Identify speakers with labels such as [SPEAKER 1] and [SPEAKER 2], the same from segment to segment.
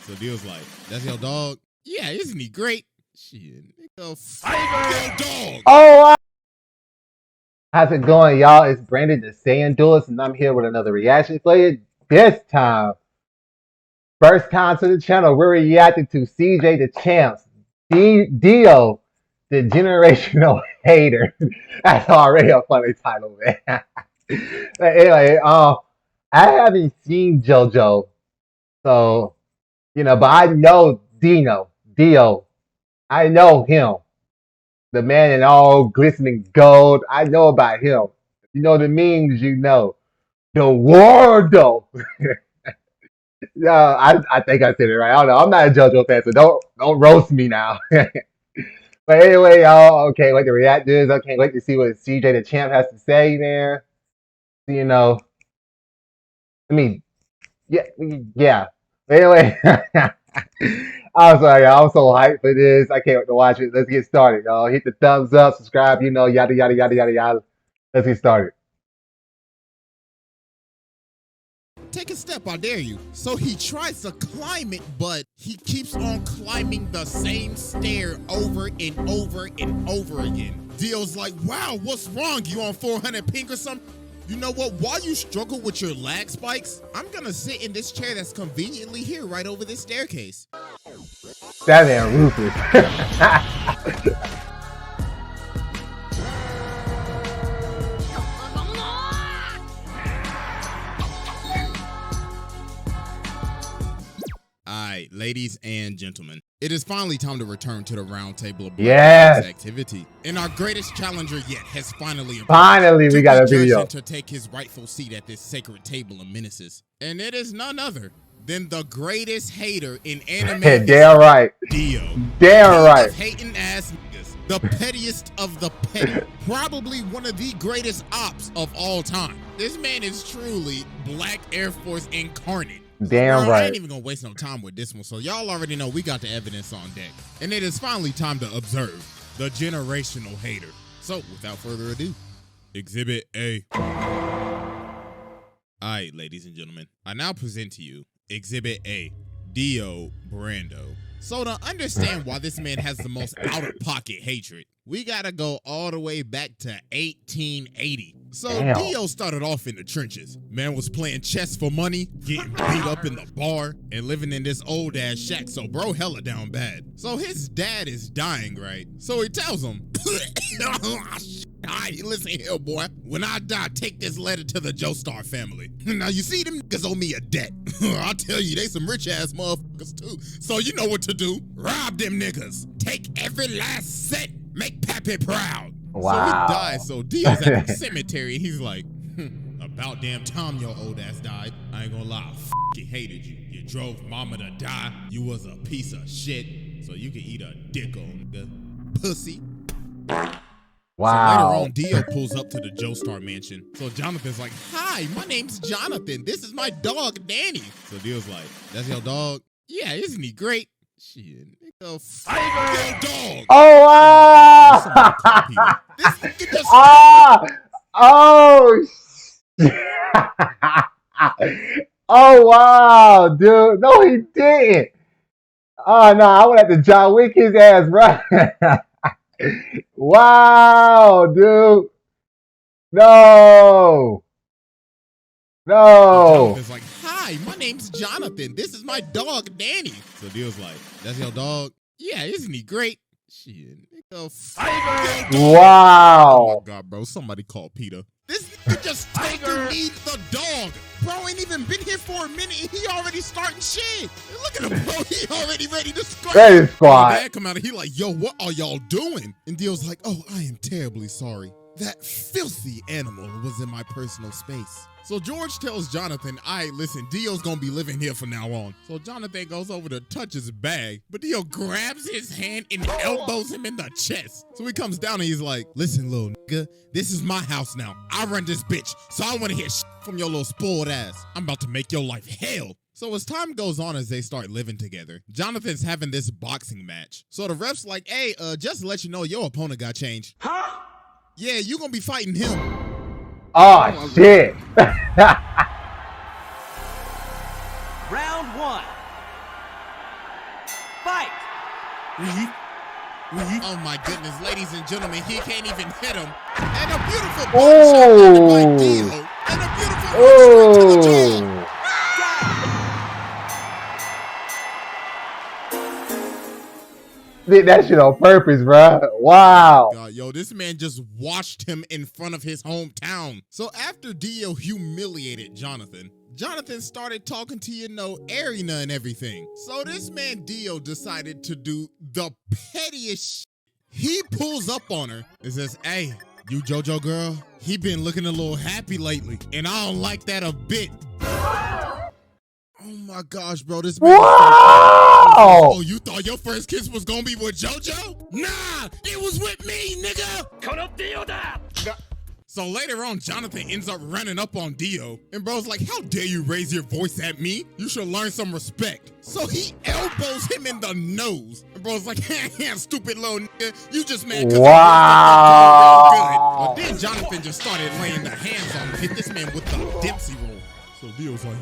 [SPEAKER 1] So Dio's like, that's your dog? Yeah, isn't he great? Shit, nigga, fuck your dog.
[SPEAKER 2] Oh, how's it going, y'all? It's Brandon the Saiyan Duelist, and I'm here with another reaction for you. This time, first time to the channel, we're reacting to CJ the Champs, Dio, the generational hater. That's already a funny title, man. But anyway, I haven't seen JoJo, so but I know Dio. I know him, the man in all glistening gold. I know about him. You know the memes, the Wardo. No, I think I said it right. I don't know. I'm not a JoJo fan, so don't roast me now. But anyway, y'all, okay, wait to react to this. I can't wait to see what CJ the Champ has to say, man. I mean, yeah. Anyway, I'm sorry, y'all. I'm so hyped for this. I can't wait to watch it. Let's get started, y'all. Hit the thumbs up, subscribe, yada, yada, yada, yada, yada. Let's get started.
[SPEAKER 1] Take a step, I dare you. So he tries to climb it, but he keeps on climbing the same stair over and over and over again. Dio's like, wow, what's wrong? You on 400 pink or something? You know what? While you struggle with your lag spikes, I'm gonna sit in this chair that's conveniently here right over this staircase.
[SPEAKER 2] That man ruthless.
[SPEAKER 1] Alright, ladies and gentlemen, it is finally time to return to the round table of activity. And our greatest challenger yet has finally arrived.
[SPEAKER 2] Finally, we got a video
[SPEAKER 1] to take his rightful seat at this sacred table of menaces. And it is none other than the greatest hater in anime.
[SPEAKER 2] Damn right.
[SPEAKER 1] Dio.
[SPEAKER 2] Damn right.
[SPEAKER 1] Hating ass niggas. The pettiest of the petty. Probably one of the greatest ops of all time. This man is truly Black Air Force incarnate.
[SPEAKER 2] Damn right.
[SPEAKER 1] I ain't even gonna waste no time with this one, so y'all already know we got the evidence on deck. And it is finally time to observe the generational hater. So, without further ado, Exhibit A. Alright, ladies and gentlemen, I now present to you Exhibit A, Dio Brando. So to understand why this man has the most out-of-pocket hatred, we gotta go all the way back to 1880. So Dio started off in the trenches. Man was playing chess for money, getting beat up in the bar, and living in this old ass shack, so bro hella down bad. So his dad is dying, right? So he tells him, alright, listen here, boy. When I die, take this letter to the Joestar family. Now you see, them niggas owe me a debt. I'll tell you, they some rich ass motherfuckers too. So you know what to do. Rob them niggas. Take every last cent. Make Pappy proud.
[SPEAKER 2] Wow.
[SPEAKER 1] So he dies. So Dio's at the cemetery. He's like, about damn time your old ass died. I ain't gonna lie, I hated you. You drove mama to die. You was a piece of shit. So you can eat a dick on nigga. Pussy.
[SPEAKER 2] Wow.
[SPEAKER 1] So later on, Dio pulls up to the Joestar mansion. So Jonathan's like, hi, my name's Jonathan. This is my dog, Danny. So Dio's like, that's your dog? Yeah, isn't he great? Shit, nigga, fuck your dog.
[SPEAKER 2] Oh, wow.
[SPEAKER 1] This nigga just
[SPEAKER 2] Oh, wow, dude. No, he didn't. Oh, no, I would have to John Wick his ass, bro. Wow, dude. No.
[SPEAKER 1] Jonathan's like, hi, my name's Jonathan. This is my dog, Danny. So Dio's like, that's your dog? Yeah, isn't he great? Shit, nigga, fuck your dog.
[SPEAKER 2] Wow.
[SPEAKER 1] Oh my God, bro, somebody call Peter. This nigga just told me the dog. Bro ain't even been here for a minute and he already starting shit. Look at him, bro. He already ready to scratch.
[SPEAKER 2] That is squad.
[SPEAKER 1] My dad come out and he like, yo, what are y'all doing? And Dio's like, oh, I am terribly sorry. That filthy animal was in my personal space. So George tells Jonathan, all right, listen, Dio's gonna be living here from now on. So Jonathan goes over to touch his bag, but Dio grabs his hand and elbows him in the chest. So he comes down and he's like, listen, little nigga, this is my house now. I run this bitch, so I wanna hear shit from your little spoiled ass. I'm about to make your life hell. So as time goes on, as they start living together, Jonathan's having this boxing match. So the ref's like, hey, just to let you know, your opponent got changed. Huh? Yeah, you gonna be fighting him.
[SPEAKER 2] Oh, shit.
[SPEAKER 3] Round one. Fight!
[SPEAKER 1] Oh my goodness, ladies and gentlemen, he can't even hit him. And a beautiful body shot landed by Dio. And a beautiful right straight to the jaw.
[SPEAKER 2] Did that shit on purpose, bro. Wow.
[SPEAKER 1] God, yo, this man just watched him in front of his hometown. So after Dio humiliated Jonathan, Jonathan started talking to, Arena and everything. So this man Dio decided to do the pettiest shit. He pulls up on her and says, hey, you JoJo girl, he been looking a little happy lately, and I don't like that a bit. Oh my gosh, bro, this man.
[SPEAKER 2] Wow!
[SPEAKER 1] Oh, you thought your first kiss was gonna be with JoJo? Nah, it was with me, nigga! So later on, Jonathan ends up running up on Dio, and bro's like, how dare you raise your voice at me? You should learn some respect. So he elbows him in the nose, and bro's like, stupid little nigga, you just mad because
[SPEAKER 2] wow.
[SPEAKER 1] real good. But then Jonathan just started laying the hands on him, hit this man with the Dempsey roll. So Dio's like,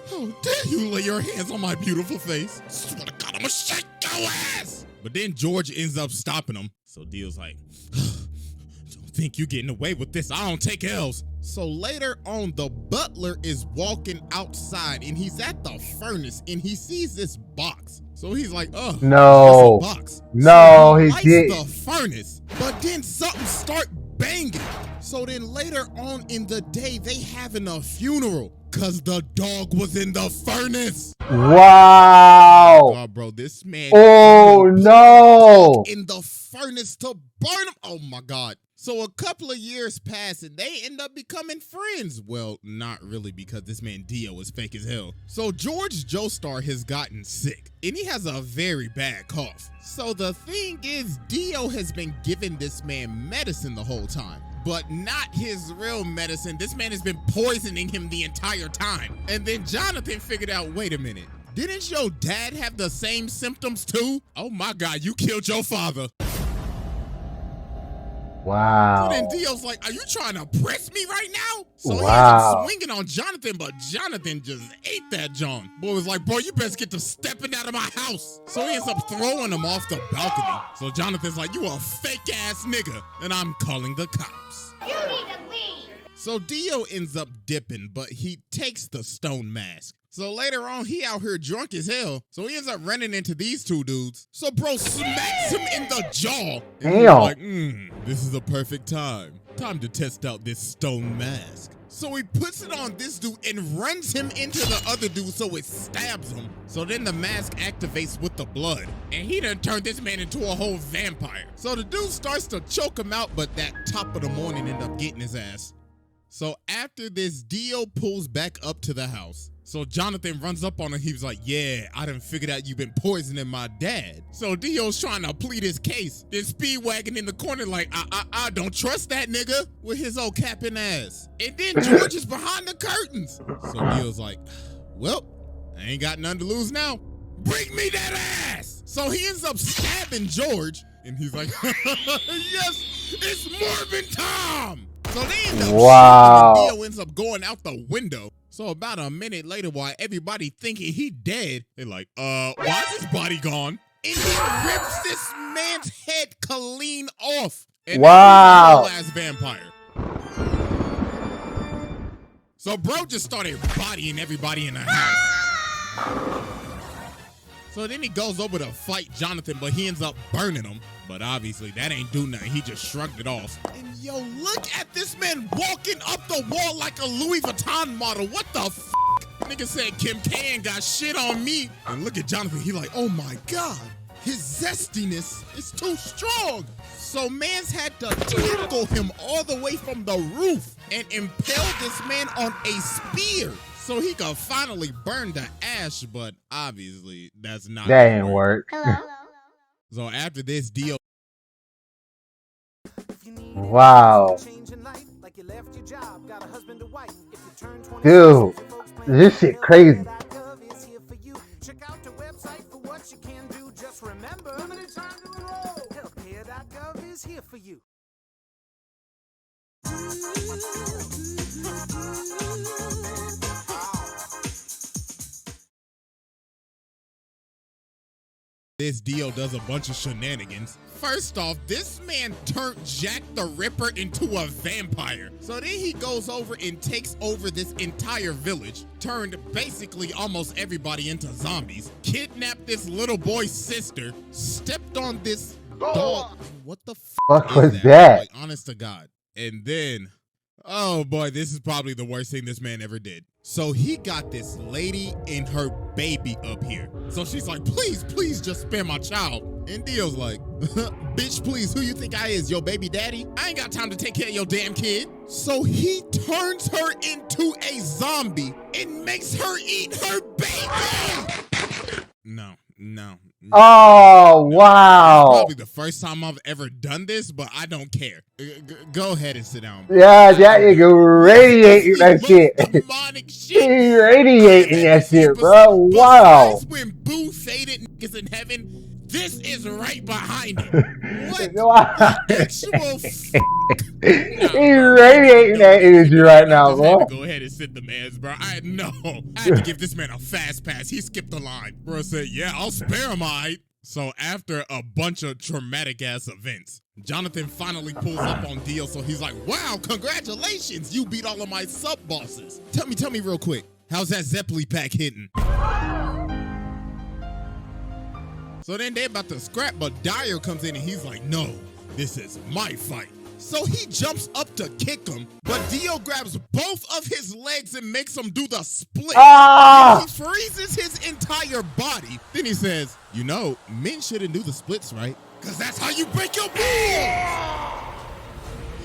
[SPEAKER 1] how dare you lay your hands on my beautiful face? Swear to God, I'ma shake your ass! But then George ends up stopping him. So Dio's like, don't think you getting away with this. I don't take L's. So later on, the butler is walking outside and he's at the furnace and he sees this box. So he's like, oh,
[SPEAKER 2] no,
[SPEAKER 1] that's a box.
[SPEAKER 2] No,
[SPEAKER 1] so he
[SPEAKER 2] he
[SPEAKER 1] lights
[SPEAKER 2] did
[SPEAKER 1] the furnace, but then something start banging. So then later on in the day, they having a funeral because the dog was in the furnace.
[SPEAKER 2] Wow.
[SPEAKER 1] Oh, bro, this man.
[SPEAKER 2] Oh, no.
[SPEAKER 1] In the furnace to burn him. Oh, my God. So a couple of years pass and they end up becoming friends. Well, not really, because this man Dio is fake as hell. So George Joestar has gotten sick and he has a very bad cough. So the thing is, Dio has been giving this man medicine the whole time, but not his real medicine. This man has been poisoning him the entire time. And then Jonathan figured out, wait a minute, didn't your dad have the same symptoms too? Oh my God, you killed your father.
[SPEAKER 2] Wow.
[SPEAKER 1] So then Dio's like, are you trying to press me right now? So he ends
[SPEAKER 2] Wow.
[SPEAKER 1] up swinging on Jonathan, but Jonathan just ate that John. Boy was like, bro, you best get to stepping out of my house. So he ends up throwing him off the balcony. So Jonathan's like, you a fake ass nigga, and I'm calling the cops.
[SPEAKER 4] You need to leave.
[SPEAKER 1] So Dio ends up dipping, but he takes the stone mask. So later on, he out here drunk as hell. So he ends up running into these two dudes. So bro smacks him in the jaw. And he's
[SPEAKER 2] Damn.
[SPEAKER 1] like, this is a perfect time. Time to test out this stone mask. So he puts it on this dude and runs him into the other dude so it stabs him. So then the mask activates with the blood. And he done turned this man into a whole vampire. So the dude starts to choke him out, but that top of the morning end up getting his ass. So after this, Dio pulls back up to the house. So Jonathan runs up on him. He was like, yeah, I done figured out you've been poisoning my dad. So Dio's trying to plead his case. Then Speedwagon in the corner like, I don't trust that nigga with his old capping ass. And then George is behind the curtains. So Dio's like, well, I ain't got nothing to lose now. Bring me that ass. So he ends up stabbing George. And he's like, yes, it's Morbin Tom. So they end up
[SPEAKER 2] Wow.
[SPEAKER 1] shooting, and Dio ends up going out the window. So about a minute later, while everybody thinking he dead, they're like, why is his body gone? And he rips this man's head clean off. And
[SPEAKER 2] Wow.
[SPEAKER 1] Then he's a vampire. So bro just started bodying everybody in the house. So then he goes over to fight Jonathan, but he ends up burning him. But obviously that ain't do nothing. He just shrugged it off. And yo, look at this man walking up the wall like a Louis Vuitton model. What the f***? Nigga said Kim K ain't got shit on me. And look at Jonathan. He like, oh my God. His zestiness is too strong. So mans had to tackle him all the way from the roof and impale this man on a spear so he could finally burn the ash. But obviously that's not.
[SPEAKER 2] That ain't work.
[SPEAKER 4] Hello.
[SPEAKER 1] So after this deal.
[SPEAKER 2] Wow. Dude, this shit crazy.
[SPEAKER 5] Check out the website for what you can do. Just remember, limited time to enroll. Healthcare.gov is here for you.
[SPEAKER 1] this, Dio does a bunch of shenanigans. First off, this man turned Jack the Ripper into a vampire. So then he goes over and takes over this entire village, turned basically almost everybody into zombies, kidnapped this little boy's sister, stepped on this dog. What the
[SPEAKER 2] Fuck
[SPEAKER 1] is
[SPEAKER 2] was that?
[SPEAKER 1] Like, honest to God. And then, oh boy, this is probably the worst thing this man ever did. So he got this lady and her baby up here. So she's like, please, please just spare my child. And Dio's like, bitch, please, who you think I is, your baby daddy? I ain't got time to take care of your damn kid. So he turns her into a zombie and makes her eat her baby. No.
[SPEAKER 2] Oh, wow.
[SPEAKER 1] It's probably the first time I've ever done this, but I don't care. Go ahead and sit down.
[SPEAKER 2] Yeah, that nigga radiating that shit.
[SPEAKER 1] Demonic shit.
[SPEAKER 2] He radiating that shit, bro. Wow.
[SPEAKER 1] When Boo faded niggas in heaven, this is right behind it. What? Actual
[SPEAKER 2] He radiating that energy right now, bro.
[SPEAKER 1] Go ahead and sit the mans, bro. I had to give this man a fast pass. He skipped the line. Bro said, yeah, I'll spare him, alright. So after a bunch of traumatic ass events, Jonathan finally pulls up on Dio. So he's like, wow, congratulations. You beat all of my sub bosses. Tell me real quick. How's that Zeppeli pack hitting? So then they about to scrap, but Dyer comes in and he's like, no, this is my fight. So he jumps up to kick him, but Dio grabs both of his legs and makes him do the split. He freezes his entire body. Then he says, you know, men shouldn't do the splits, right? Because that's how you break your balls.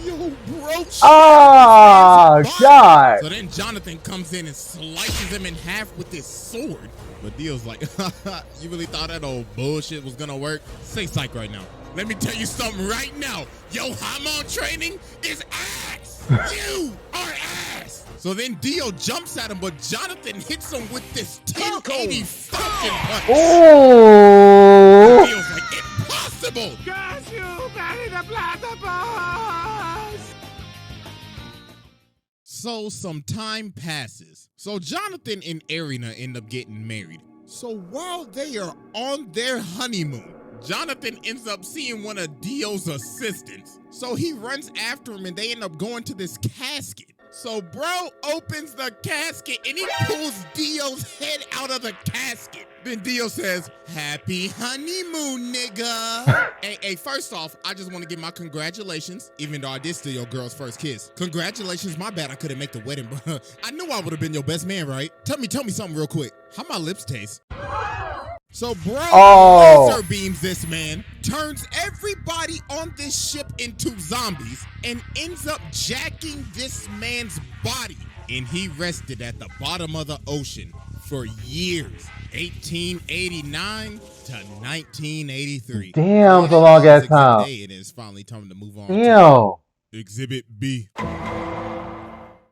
[SPEAKER 1] Yo, bro.
[SPEAKER 2] Oh, God.
[SPEAKER 1] So then Jonathan comes in and slices him in half with his sword. But Dio's like, you really thought that old bullshit was gonna work? Say psych right now. Let me tell you something right now. Yo, hormone training is ass. You are ass. So then Dio jumps at him, but Jonathan hits him with this 1080 Falcon punch.
[SPEAKER 2] Oh.
[SPEAKER 1] Dio's like, impossible.
[SPEAKER 5] Curse you, bury the platypus!
[SPEAKER 1] So some time passes. So Jonathan and Arena end up getting married. So while they are on their honeymoon, Jonathan ends up seeing one of Dio's assistants. So he runs after him and they end up going to this casket. So bro opens the casket and he pulls Dio's head out of the casket. Then Dio says, happy honeymoon, nigga. Hey, first off, I just want to give my congratulations, even though I did steal your girl's first kiss. Congratulations, my bad I couldn't make the wedding, bro. I knew I would have been your best man, right? Tell me something real quick. How my lips taste? So bro laser beams this man, turns everybody on this ship into zombies, and ends up jacking this man's body. And he rested at the bottom of the ocean for years, 1889 to 1983.
[SPEAKER 2] Damn, it's a long ass time.
[SPEAKER 1] It is finally time to move on.
[SPEAKER 2] Damn.
[SPEAKER 1] To Exhibit B. All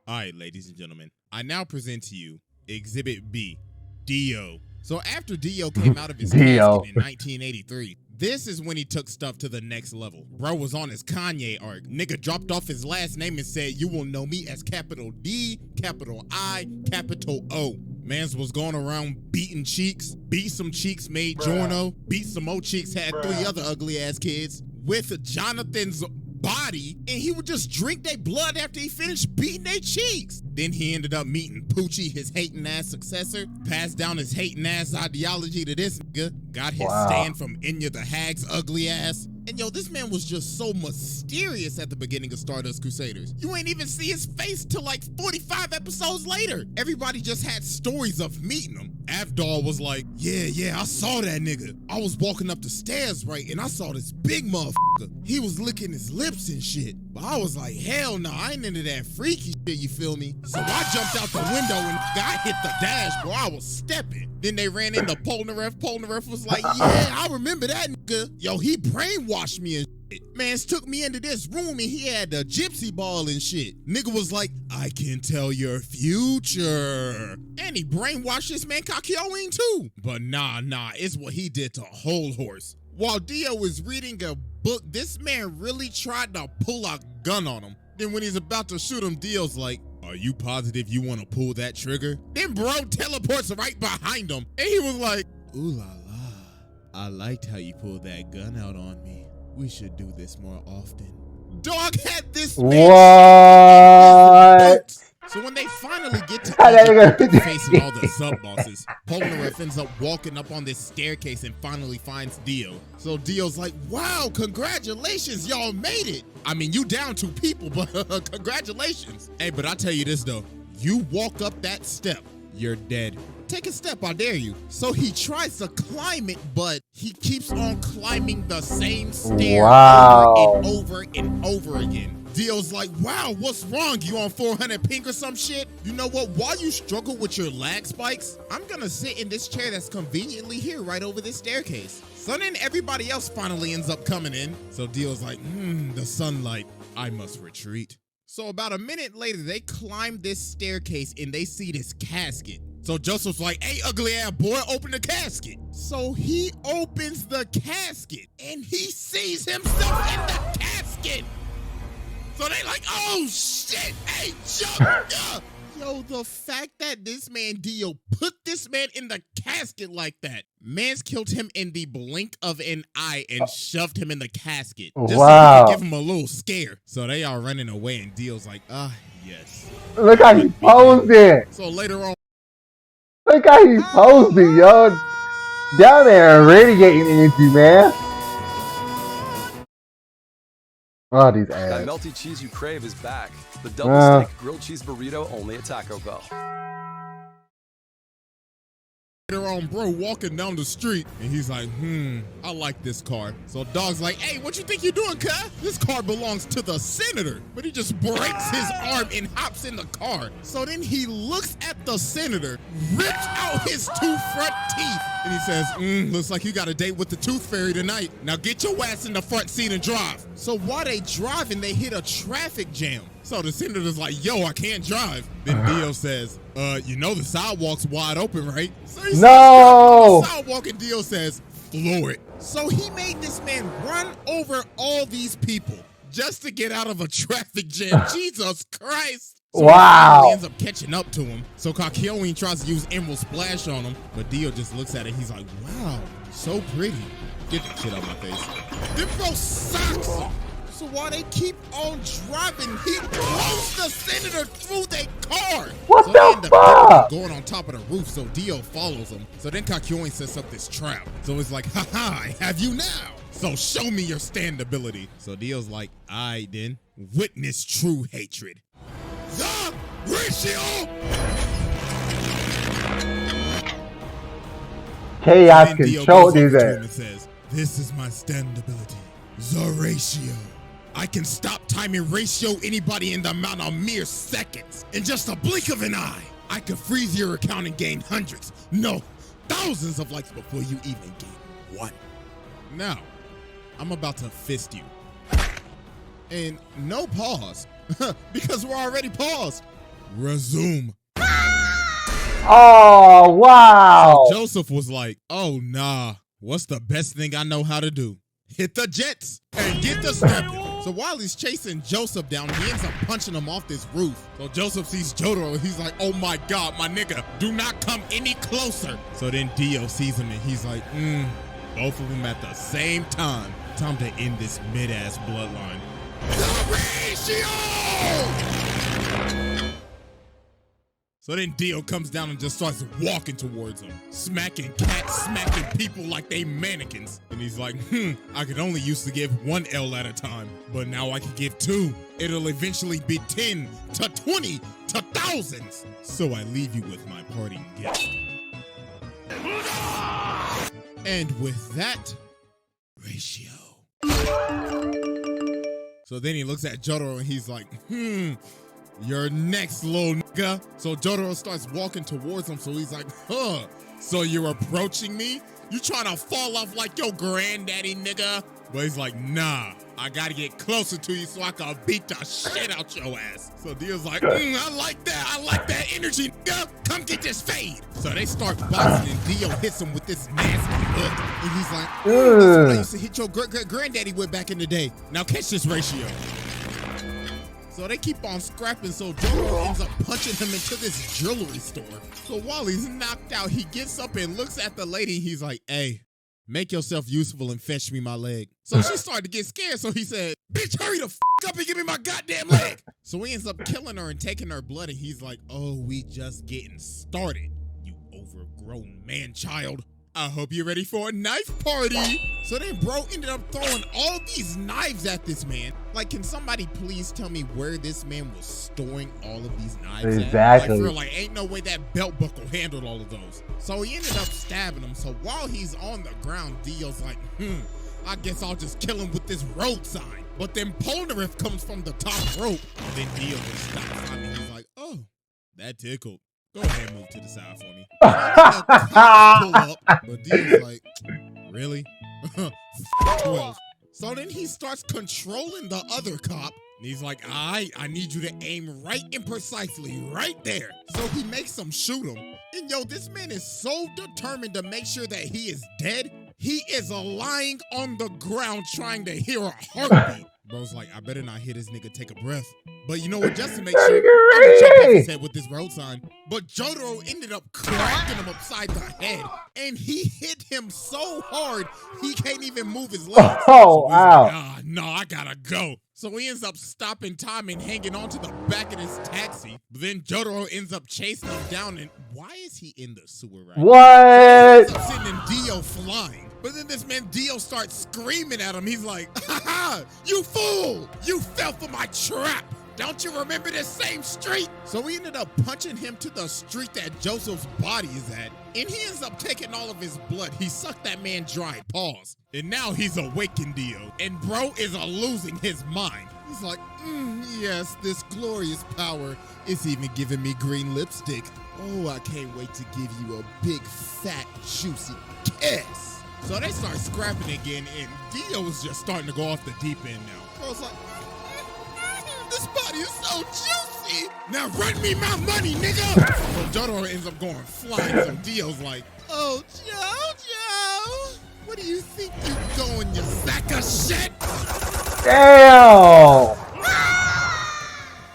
[SPEAKER 1] right, ladies and gentlemen, I now present to you Exhibit B, Dio. So after Dio came out of his casket in 1983, this is when he took stuff to the next level. Bro was on his Kanye arc. Nigga dropped off his last name and said, you will know me as capital D, capital I, capital O. Mans was going around beating cheeks, beat some cheeks, made Jorno, beat some more cheeks, had 3 other ugly ass kids with Jonathan's body, and he would just drink their blood after he finished beating their cheeks. Then he ended up meeting Poochie, his hating ass successor, passed down his hating ass ideology to this nigga, got his stand from Enya the Hag's ugly ass. And yo, this man was just so mysterious at the beginning of Stardust Crusaders. You ain't even see his face till like 45 episodes later. Everybody just had stories of meeting him. Avdol was like, yeah, I saw that nigga. I was walking up the stairs, right, and I saw this big motherfucker. He was licking his lips and shit. But I was like, hell no, I ain't into that freaky shit, you feel me? So I jumped out the window and I hit the dash, bro. I was stepping. Then they ran into Polnareff. Polnareff was like, yeah, I remember that nigga. Yo, he brainwashed me and shit. Mans took me into this room and he had the gypsy ball and shit. Nigga was like, I can tell your future. And he brainwashed this man Kakyoin too. But nah, it's what he did to Whole Horse. While Dio was reading a book, this man really tried to pull a gun on him. Then when he's about to shoot him, Dio's like, are you positive you want to pull that trigger? Then bro teleports right behind him. And he was like, ooh la la. I liked how you pulled that gun out on me. We should do this more often. Dog had this man.
[SPEAKER 2] What?
[SPEAKER 1] So when they finally get to
[SPEAKER 2] How they
[SPEAKER 1] Egypt
[SPEAKER 2] gonna
[SPEAKER 1] after
[SPEAKER 2] do
[SPEAKER 1] facing all the sub-bosses, Polnareff ends up walking up on this staircase and finally finds Dio. So Dio's like, wow, congratulations, y'all made it. I mean, you down 2 people, but congratulations. Hey, but I tell you this though, you walk up that step, you're dead. Take a step, I dare you. So he tries to climb it, but he keeps on climbing the same stair over and over and over again. Dio's like, wow, what's wrong? You on 400 ping or some shit? You know what? While you struggle with your lag spikes, I'm gonna sit in this chair that's conveniently here right over this staircase. So then everybody else finally ends up coming in. So Dio's like, the sunlight, I must retreat. So about a minute later, they climb this staircase and they see this casket. So Joseph's like, hey, ugly ass boy, open the casket. So he opens the casket and he sees himself in the casket. So they like, oh shit, hey, jump. Yo, the fact that this man Dio put this man in the casket like that. Man's killed him in the blink of an eye and shoved him in the casket. Just so he could give him a little scare. So they are running away and Dio's like, yes.
[SPEAKER 2] Look how he posed it.
[SPEAKER 1] So later on.
[SPEAKER 2] Look how he posed it, yo. Down there radiating energy, man. Oh, these ads.
[SPEAKER 3] That melty cheese you crave is back. The double steak grilled cheese burrito only at Taco Bell.
[SPEAKER 1] Later on, bro walking down the street and he's like, I like this car. So Dog's like, hey, what you think you're doing, cuz? This car belongs to the senator. But he just breaks his arm and hops in the car. So then he looks at the senator, rips out his 2 front teeth, and he says, looks like you got a date with the tooth fairy tonight. Now get your ass in the front seat and drive. So while they driving, they hit a traffic jam. So the senator's like, yo, I can't drive. Then Dio says, you know the sidewalk's wide open, right? So he
[SPEAKER 2] No!
[SPEAKER 1] the sidewalk and Dio says, floor it. So he made this man run over all these people just to get out of a traffic jam. Jesus Christ. So
[SPEAKER 2] wow.
[SPEAKER 1] He ends up catching up to him. So Kakyoin tries to use Emerald Splash on him, but Dio just looks at it. He's like, wow, so pretty. Get that shit out of my face. Then bro sucks him. So while they keep on driving, he blows the senator through their car.
[SPEAKER 2] What the fuck?
[SPEAKER 1] Going on top of the roof, so Dio follows him. So then Kakyoin sets up this trap. So it's like, haha, I have you now. So show me your stand ability. So Dio's like, alright then, witness true hatred. The ratio.
[SPEAKER 2] Chaos control these ass.
[SPEAKER 1] Says, this is my stand ability, the ratio. I can stop time and ratio anybody in the amount of mere seconds. In just a blink of an eye, I could freeze your account and gain hundreds, no, thousands of likes before you even gain 1. Now, I'm about to fist you. And no pause, because we're already paused. Resume.
[SPEAKER 2] Oh, wow.
[SPEAKER 1] So Joseph was like, oh, nah, what's the best thing I know how to do? Hit the jets and get the stepping. So while he's chasing Joseph down, he ends up punching him off this roof. So Joseph sees Jotaro and he's like, oh my God, my nigga, do not come any closer. So then Dio sees him and he's like, both of them at the same time. Time to end this mid-ass bloodline. The ratio! So then Dio comes down and just starts walking towards him, smacking cats, smacking people like they mannequins. And he's like, I could only used to give 1 L at a time, but now I can give 2. It'll eventually be 10 to 20 to thousands. So I leave you with my parting gift. And with that, ratio. So then he looks at Jotaro and he's like, you're next, little nigga. So Jotaro starts walking towards him. So he's like, so you're approaching me? You trying to fall off like your granddaddy, nigga? But he's like, nah, I gotta get closer to you so I can beat the shit out your ass. So Dio's like, I like that energy, nigga. Come get this fade. So they start boxing and Dio hits him with this nasty hook. And he's like, that's what I used to hit your granddaddy with back in the day. Now catch this ratio. So they keep on scrapping, so Jotaro ends up punching him into this jewelry store. So while he's knocked out, he gets up and looks at the lady. He's like, hey, Make yourself useful and fetch me my leg. So she started to get scared, so he said, bitch, hurry the up and give me my goddamn leg. So he ends up killing her and taking her blood, and he's like, oh, we just getting started, you overgrown man-child. I hope you're ready for a knife party. So then bro ended up throwing all these knives at this man. Like, can somebody please tell me where this man was storing all of these knives
[SPEAKER 2] Exactly.
[SPEAKER 1] at? Like, like, ain't no way that belt buckle handled all of those. So he ended up stabbing him. So while he's on the ground, Dio's like, I guess I'll just kill him with this road sign. But then Polnareff comes from the top rope. And then Dio just stops. I mean, he's like, oh, that tickled. Go ahead and move to the side for me. Pull up, but Dio's like, really? 12. So then he starts controlling the other cop. And he's like, all right, I need you to aim right and precisely right there. So he makes him shoot him. And yo, this man is so determined to make sure that he is dead. He is lying on the ground trying to hear a heartbeat. Bro's like, I better not hear this nigga take a breath. But you know what, just to make sure, I'm gonna check his head with this road sign. But Jotaro ended up cracking him upside the head. And he hit him so hard, he can't even move his legs.
[SPEAKER 2] Oh, wow.
[SPEAKER 1] Like, no, I gotta go. So he ends up stopping time and hanging onto the back of his taxi. But then Jotaro ends up chasing him down. And why is he in the sewer right now?
[SPEAKER 2] What?
[SPEAKER 1] He ends up sending Dio flying. But then this man Dio starts screaming at him. He's like, ha ha, you fool! You fell for my trap! Don't you remember this same street? So we ended up punching him to the street that Joseph's body is at. And he ends up taking all of his blood. He sucked that man dry. Pause. And now he's awakened Dio. And bro is losing his mind. He's like, yes, this glorious power is even giving me green lipstick. Oh, I can't wait to give you a big, fat, juicy kiss. So they start scrapping again, and Dio's just starting to go off the deep end now. Bro's like, this body is so juicy. Now run me my money, nigga. So Jotaro ends up going flying. So Dio's like, oh, Jojo, what do you think you're going, you sack of shit?
[SPEAKER 2] Damn.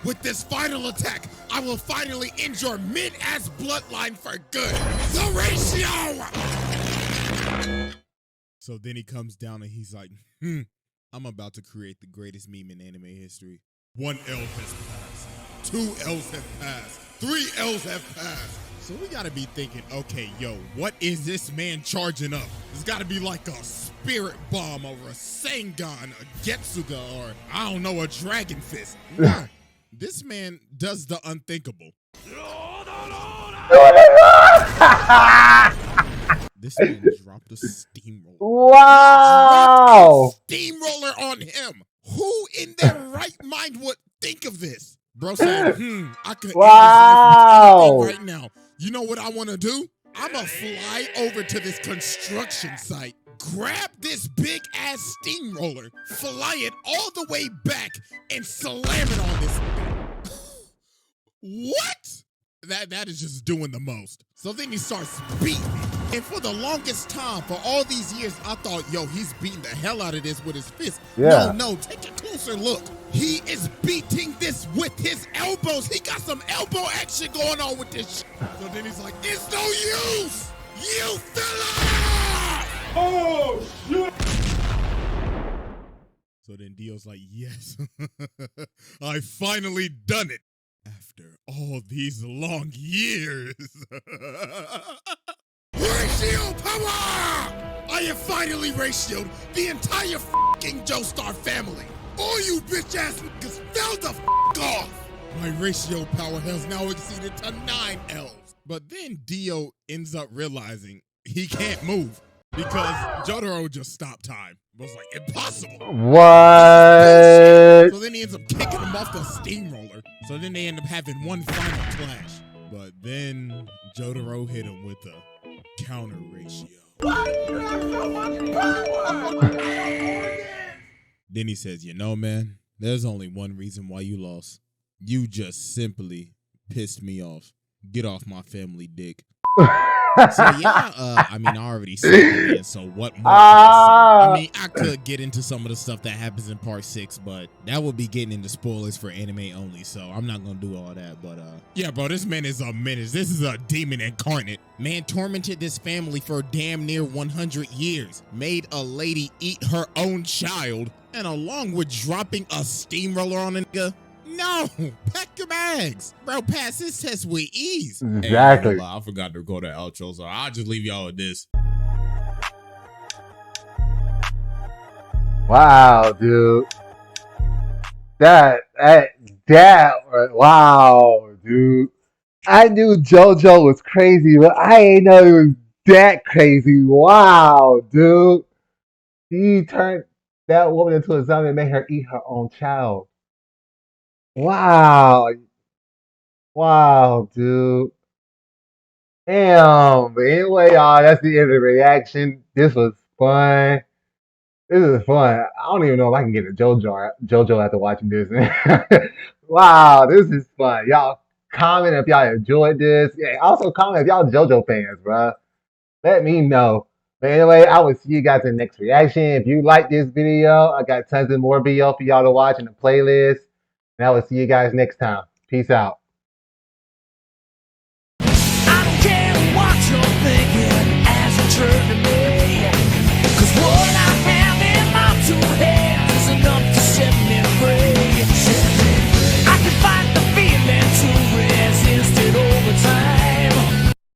[SPEAKER 1] With this final attack, I will finally end your mid-ass bloodline for good. The ratio! So then he comes down and he's like, I'm about to create the greatest meme in anime history. 1 L has passed. 2 L's have passed. 3 L's have passed. So we gotta be thinking, okay, yo, what is this man charging up? It's gotta be like a spirit bomb or a Sengon, a Getsuga, or I don't know, a Dragon Fist. Nah, this man does the unthinkable. This man dropped a steamroller.
[SPEAKER 2] Wow.
[SPEAKER 1] Steamroller on him. Who in their right mind would think of this? Bro said, I could end this life with anything right now. You know what I want to do? I'm going to fly over to this construction site, grab this big ass steamroller, fly it all the way back, and slam it on this. What? That is just doing the most. So then he starts beating it. And for the longest time, for all these years, I thought, yo, he's beating the hell out of this with his fist.
[SPEAKER 2] Yeah.
[SPEAKER 1] No, take a closer look. He is beating this with his elbows. He got some elbow action going on with this shit. So then he's like, it's no use. You fella! Oh, shit. So then Dio's like, yes, I finally done it. After all these long years. Ratio power! I have finally ratioed the entire f***ing Joestar family. All you bitch ass niggas fell the f*** off. My ratio power has now exceeded to 9 L's. But then Dio ends up realizing he can't move because Jotaro just stopped time. It was like impossible.
[SPEAKER 2] What?
[SPEAKER 1] So then he ends up kicking him off the steamroller. So then they end up having one final clash. But then Jotaro hit him with a counter ratio. Why do you have so much power? Then he says, you know, man, there's only one reason why you lost. You just simply pissed me off. Get off my family dick. So yeah, I mean, I already said it, man, so what more can I say? I mean, I could get into some of the stuff that happens in part 6, but that would be getting into spoilers for anime only, so I'm not gonna do all that. But yeah, bro, this man is a menace. This is a demon incarnate. Man tormented this family for damn near 100 years, made a lady eat her own child, and along with dropping a steamroller on a nigga, no, pack your bags. Bro, pass this test with ease.
[SPEAKER 2] Exactly.
[SPEAKER 1] Hey, I forgot to go to outro, so I'll just leave y'all with this.
[SPEAKER 2] Wow, dude. That, wow, dude. I knew JoJo was crazy, but I didn't know he was that crazy. Wow, dude. He turned that woman into a zombie and made her eat her own child. Wow. Wow, dude. Damn. But anyway, y'all, that's the end of the reaction. This was fun. This is fun. I don't even know if I can get a JoJo after watching this. Wow, this is fun. Y'all comment if y'all enjoyed this. Yeah, also comment if y'all JoJo fans, bro. Let me know. But anyway, I will see you guys in the next reaction. If you like this video, I got tons of more videos for y'all to watch in the playlist. And I will see you guys next time. Peace out.